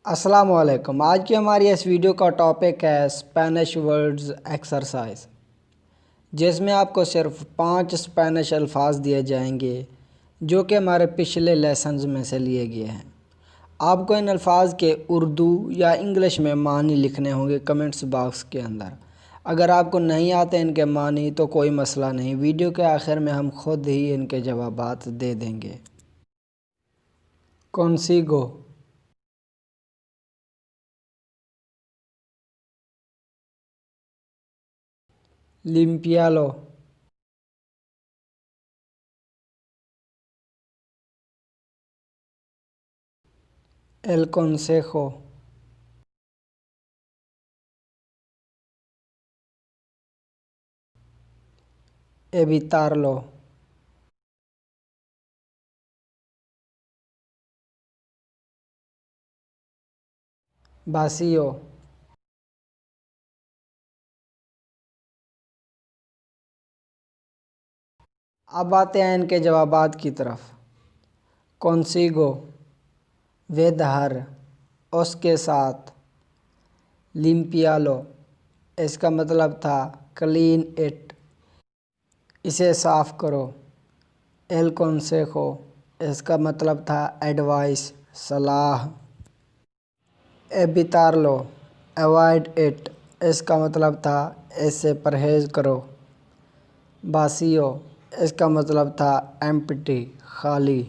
अस्सलामुअलैकुम। आज की हमारी इस वीडियो का टॉपिक है स्पेनिश वर्ड्स एक्सरसाइज, जिसमें आपको सिर्फ 5 स्पेनिश अल्फाज दिए जाएंगे जो कि हमारे पिछले लेसन्स में से लिए गए हैं। आपको इन अल्फाज के उर्दू या इंग्लिश में मानी लिखने होंगे कमेंट्स बॉक्स के अंदर। अगर आपको नहीं आते इनके मानी तो कोई मसला नहीं, वीडियो के आखिर में हम खुद ही इनके जवाबात दे देंगे। कॉन्सिगो, लिम्पियालो, एल consejo, evitarlo, vacío, अब आते हैं इनके जवाबात की तरफ। कॉन्सिगो विद हर, उसके साथ। लिम्पियालो इसका मतलब था क्लीन इट, इसे साफ करो। एल consejo इसका मतलब था एडवाइस, सलाह। एविटारलो अवॉइड इट इसका मतलब था इससे परहेज़ करो। वासियो इसका मतलब था एम्प्टी, खाली।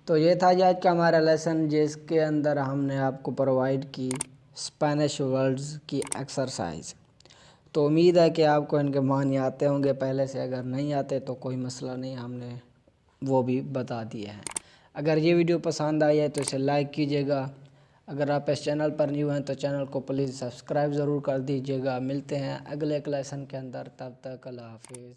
तो ये था आज का हमारा लेसन, जिसके अंदर हमने आपको प्रोवाइड की स्पेनिश वर्ड्स की एक्सरसाइज। तो उम्मीद है कि आपको इनके मानी आते होंगे पहले से, अगर नहीं आते तो कोई मसला नहीं, हमने वो भी बता दिए हैं। अगर ये वीडियो पसंद आई है तो इसे लाइक कीजिएगा। अगर आप इस चैनल पर न्यू हैं तो चैनल को प्लीज़ सब्सक्राइब ज़रूर कर दीजिएगा। मिलते हैं अगले लेसन के अंदर, तब तक अल्लाह हाफिज़।